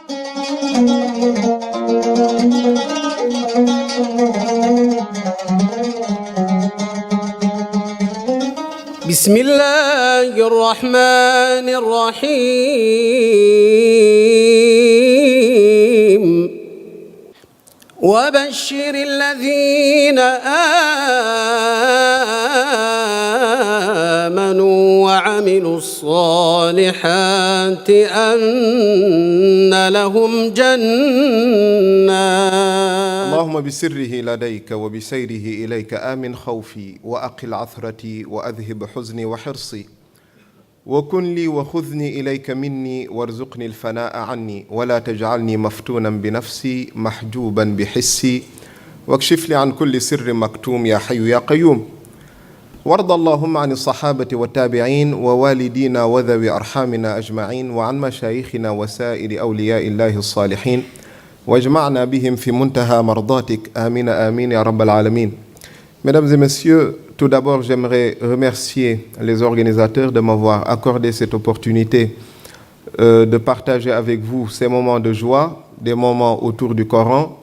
بسم الله الرحمن الرحيم وبشر الذين آمنوا وعملوا الصالحات أن لهم جنات. اللهم بسره لديك وبسيره إليك آمن خوفي وأقل عثرتي وأذهب حزني وحرصي وكن لي وخذني إليك مني وارزقني الفناء عني ولا تجعلني مفتونا بنفسي محجوبا بحسي واكشف لي عن كل سر مكتوم يا حي يا قيوم. وارض اللهم عن الصحابة والتابعين ووالدينا وذوي أرحامنا أجمعين وعن مشايخنا وسائر أولياء الله الصالحين واجمعنا بهم في منتهى مرضاتك آمين آمين يا رب العالمين. Mesdames et messieurs, tout d'abord j'aimerais remercier les organisateurs de m'avoir accordé cette opportunité de partager avec vous ces moments de joie, des moments autour du Coran.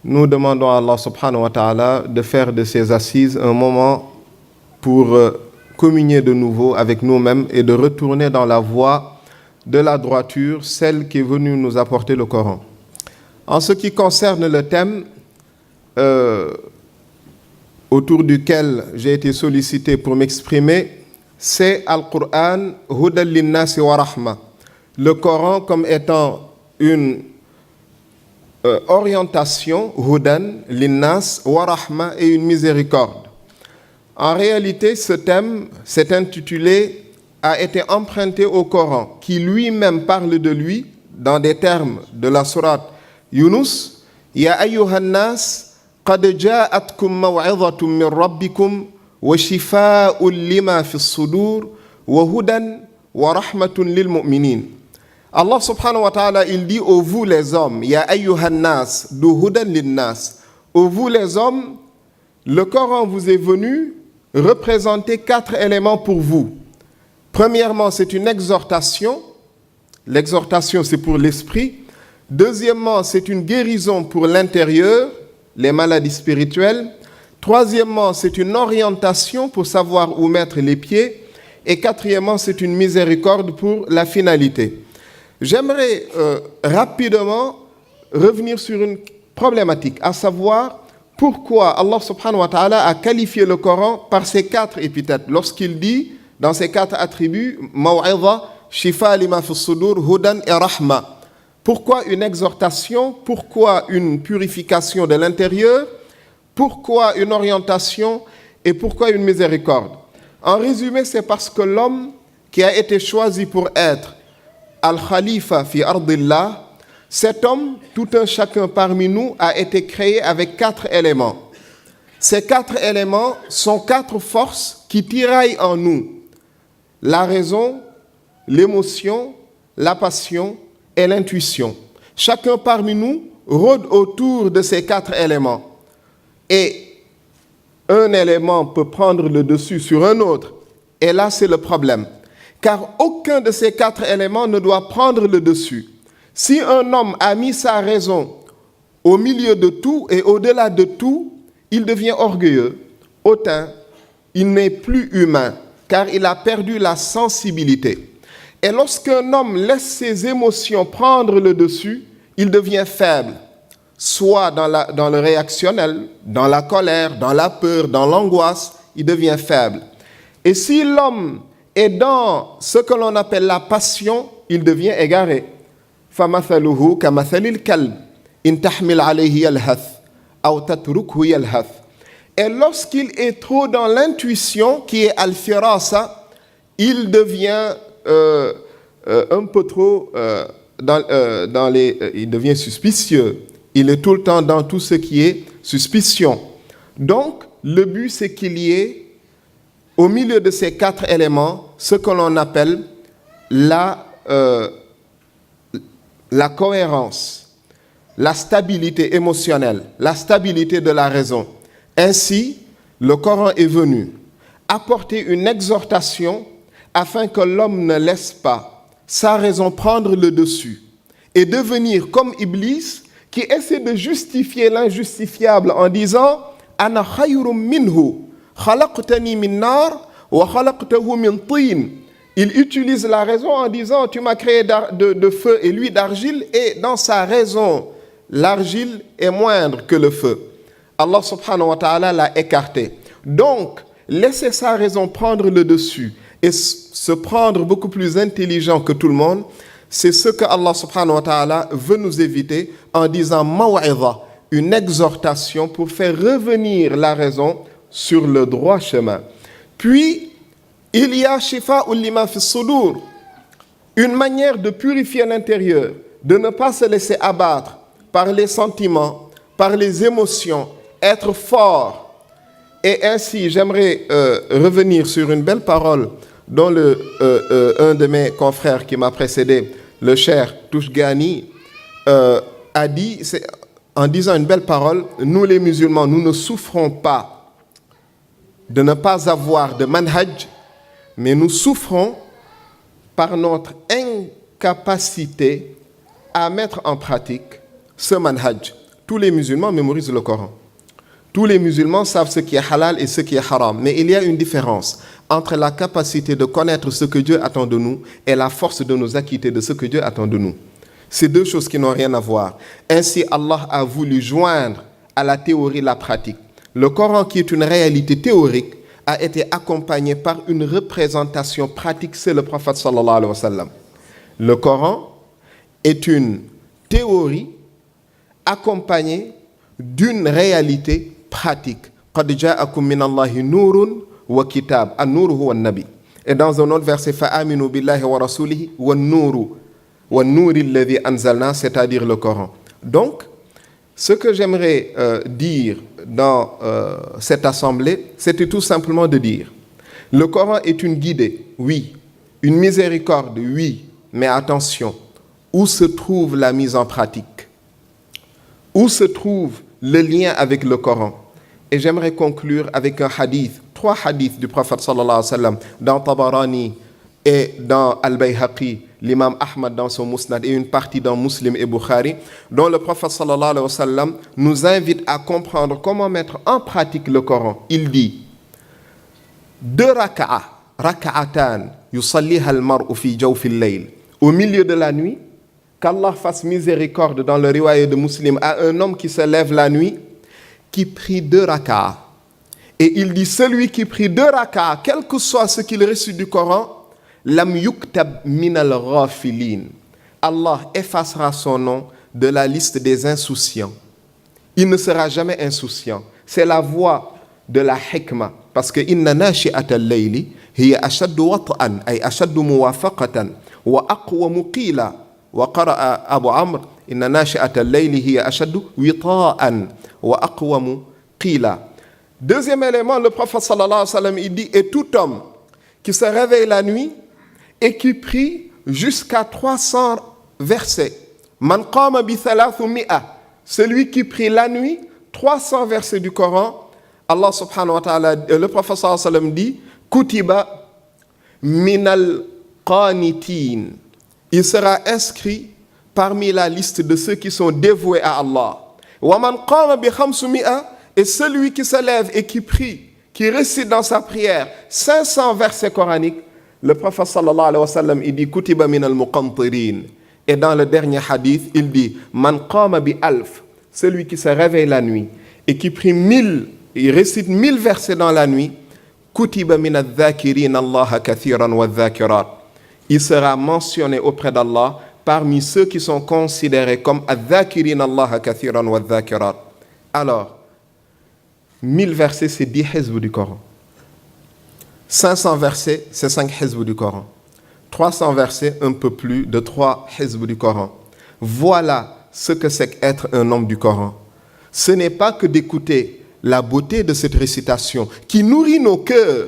Nous demandons à Allah subhanahu wa ta'ala de faire de ces assises un moment pour communier de nouveau avec nous-mêmes et de retourner dans la voie de la droiture, celle qui est venue nous apporter le Coran. En ce qui concerne le thème autour duquel j'ai été sollicité pour m'exprimer, c'est Al-Qur'an Hudan lin-nas wa rahma. Le Coran comme étant une orientation, Hudan lin-nas wa rahma, et une miséricorde. En réalité, ce thème, cet intitulé, a été emprunté au Coran, qui lui-même parle de lui dans des termes de la sourate Yunus. Ya ayyuhan nas قد جاءتكم موعظة من ربكم وشفاء لما في الصدور وهدى ورحمة للمؤمنين. Allah subhanahu wa ta'ala, il dit ô vous les hommes, ya ayyuhan nas, du hudan linnas, ô vous les hommes, le Coran vous est venu représenter 4 éléments pour vous. Premièrement, c'est une exhortation. L'exhortation, c'est pour l'esprit. Deuxièmement, c'est une guérison pour l'intérieur, les maladies spirituelles. Troisièmement, c'est une orientation pour savoir où mettre les pieds. Et quatrièmement, c'est une miséricorde pour la finalité. J'aimerais rapidement revenir sur une problématique, à savoir pourquoi Allah subhanahu wa ta'ala a qualifié le Coran par ces 4 épithètes. Lorsqu'il dit dans ces 4 attributs, Maw'idha, Shifa lima fi sudur, Hudan et Rahma. Pourquoi une exhortation? Pourquoi une purification de l'intérieur? Pourquoi une orientation? Et pourquoi une miséricorde? En résumé, c'est parce que l'homme qui a été choisi pour être Al-Khalifa fi ardillah, cet homme, tout un chacun parmi nous, a été créé avec 4 éléments. Ces 4 éléments sont 4 forces qui tiraillent en nous la raison, l'émotion, la passion et l'intuition. Chacun parmi nous rôde autour de ces 4 éléments. Et un élément peut prendre le dessus sur un autre. Et là, c'est le problème. Car aucun de ces 4 éléments ne doit prendre le dessus. Si un homme a mis sa raison au milieu de tout et au-delà de tout, il devient orgueilleux, hautain, il n'est plus humain, car il a perdu la sensibilité. Et lorsqu'un homme laisse ses émotions prendre le dessus, il devient faible, soit dans le réactionnel, dans la colère, dans la peur, dans l'angoisse, il devient faible. Et si l'homme est dans ce que l'on appelle la passion, il devient égaré. فَمَثَلُهُ كَمَثَلِ الْكَلْبِ إِنْ تَحْمِلْ عَلَيْهِ يَلْهَثْ أَوْ تَتْرُكْهُ يَلْهَثْ. Et lorsqu'il est trop dans l'intuition, qui est al-firasa, il devient un peu trop il devient suspicieux. Il est tout le temps dans tout ce qui est suspicion. Donc, le but, c'est qu'il y ait, au milieu de ces 4 éléments, ce que l'on appelle la cohérence, la stabilité émotionnelle, la stabilité de la raison. Ainsi, le Coran est venu apporter une exhortation afin que l'homme ne laisse pas sa raison prendre le dessus et devenir comme Iblis qui essaie de justifier l'injustifiable en disant « Ana khayrum minhu, khalaqtani min nar wa khalaqtahu min tin » Il utilise la raison en disant « Tu m'as créé de feu et lui d'argile » et dans sa raison, l'argile est moindre que le feu. Allah subhanahu wa ta'ala l'a écarté. Donc, laisser sa raison prendre le dessus et se prendre beaucoup plus intelligent que tout le monde, c'est ce que Allah subhanahu wa ta'ala veut nous éviter en disant maw'idha, une exhortation pour faire revenir la raison sur le droit chemin. Puis, il y a shifa'ul lima fi sudur, une manière de purifier l'intérieur, de ne pas se laisser abattre par les sentiments, par les émotions, être fort. Et ainsi, j'aimerais revenir sur une belle parole dont un de mes confrères qui m'a précédé, le cher Touchgani, a dit, en disant une belle parole, nous les musulmans, nous ne souffrons pas de ne pas avoir de manhaj, mais nous souffrons par notre incapacité à mettre en pratique ce manhaj. Tous les musulmans mémorisent le Coran. Tous les musulmans savent ce qui est halal et ce qui est haram. Mais il y a une différence entre la capacité de connaître ce que Dieu attend de nous et la force de nous acquitter de ce que Dieu attend de nous. C'est deux choses qui n'ont rien à voir. Ainsi, Allah a voulu joindre à la théorie la pratique. Le Coran, qui est une réalité théorique, a été accompagné par une représentation pratique. C'est le prophète sallallahu alayhi wa sallam. Le Coran est une théorie accompagnée d'une réalité pratique. قَدْ جَاءَكُم مِّنَ اللَّهِ نُورٌ وَكِتَابٌ النُّورُ هُوَ النَّبِيُّ. Et dans un autre verset, فَآمِنُوا بِاللَّهِ وَرَسُولِهِ وَالنُّورِ الَّذِي أَنزَلْنَا, c'est-à-dire le Coran. Donc, ce que j'aimerais dire dans cette assemblée, c'était tout simplement de dire, le Coran est une guidée, oui, une miséricorde, oui, mais attention, où se trouve la mise en pratique? Où se trouve le lien avec le Coran? Et j'aimerais conclure avec un hadith, 3 hadiths du prophète sallallahu alayhi wa sallam, dans Tabarani et dans Al-Bayhaqi, l'imam Ahmad dans son Musnad et une partie dans Muslim et Bukhari, dont le prophète sallallahu alayhi wa sallam nous invite à comprendre comment mettre en pratique le Coran. Il dit 2 raka'atan yusalliha al-mar'u fi jawfi al-layl, au milieu de la nuit, qu'Allah fasse miséricorde dans le riwayat de Muslim à un homme qui se lève la nuit, qui prie 2 raka'as. Et il dit, celui qui prie 2 raka'as, quel que soit ce qu'il récite du Coran, lam yuktab min al-ghafilin. Allah effacera son nom de la liste des insouciants. Il ne sera jamais insouciant. C'est la voie de la hikmah. Parce que inna nashi'ata al-layli hiya ashaddu wat'an ay ashaddu muwafaqatan wa aqwamu qila. وقرأ أبو عمرو إن ناشئة الليل هي أشد وطاء وأقوم قيلا. Deuxième élément, le prophète sallallahu alayhi wa sallam, il dit, et tout homme qui se réveille la nuit et qui prie jusqu'à 300 versets. Man qama bi 300, celui qui prie la nuit 300 versets du Coran, Allah subhanahu wa ta'ala, le prophète sallallahu alayhi wa sallam dit, kutiba minal qanitin. Il sera inscrit parmi la liste de ceux qui sont dévoués à Allah. Et celui qui se lève et qui prie, qui récite dans sa prière 500 versets coraniques, le prophète sallallahu alayhi wa sallam, il dit kutiba min al-muqantirin. Et dans le dernier hadith, il dit man qama bi alf, celui qui se réveille la nuit et qui prie 1000, il récite 1000 versets dans la nuit, kutiba min al-dhakirin Allah kathiran wa dhakirat. Il sera mentionné auprès d'Allah parmi ceux qui sont considérés comme adh-dhakirin Allah kathiran wa dhakirat. Alors, 1000 versets, c'est 10 hizb du Coran. 500 versets, c'est 5 hizb du Coran. 300 versets, un peu plus de 3 hizb du Coran. Voilà ce que c'est qu'être un homme du Coran. Ce n'est pas que d'écouter la beauté de cette récitation qui nourrit nos cœurs,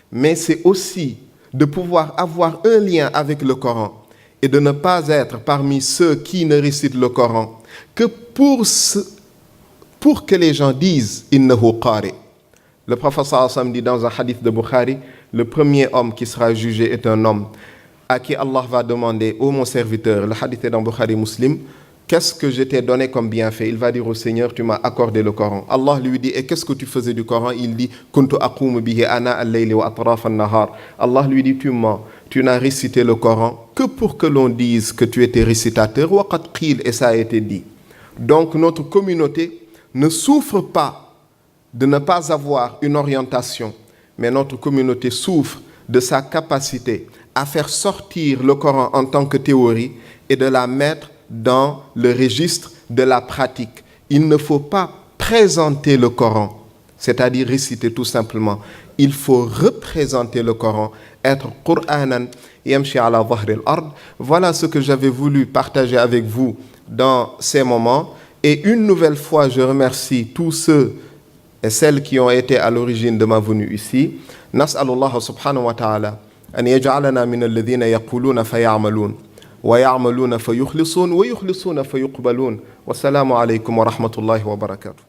mais c'est aussi de pouvoir avoir un lien avec le Coran et de ne pas être parmi ceux qui ne récitent le Coran que pour que les gens disent « innahu qari ». Le prophète sallallahu alayhi wa sallam dit dans un hadith de Bukhari, le premier homme qui sera jugé est un homme à qui Allah va demander, ô mon serviteur, le hadith est dans Bukhari Muslim, qu'est-ce que je t'ai donné comme bienfait? Il va dire au Seigneur, tu m'as accordé le Coran. Allah lui dit, et qu'est-ce que tu faisais du Coran? Il dit, kuntu aqumu bihi ana al-layli wa atraf an-nahar. Allah lui dit, tu mens, tu n'as récité le Coran que pour que l'on dise que tu étais récitateur, wa qad qil, et ça a été dit. Donc notre communauté ne souffre pas de ne pas avoir une orientation, mais notre communauté souffre de sa capacité à faire sortir le Coran en tant que théorie et de la mettre dans le registre de la pratique. Il ne faut pas présenter le Coran, c'est-à-dire réciter tout simplement. Il faut représenter le Coran, être Qur'anan yamshi ala dhahri al-ard. Voilà ce que j'avais voulu partager avec vous dans ces moments. Et une nouvelle fois, je remercie tous ceux et celles qui ont été à l'origine de ma venue ici. Nas'alullah subhanahu wa ta'ala an yaj'alana min alladhina yaquluna faya'malun wa ya'maluna fayukhlisun wa yukhlisuna fayuqbalun. Wassalamu alaykum wa rahmatullahi wa barakatuh.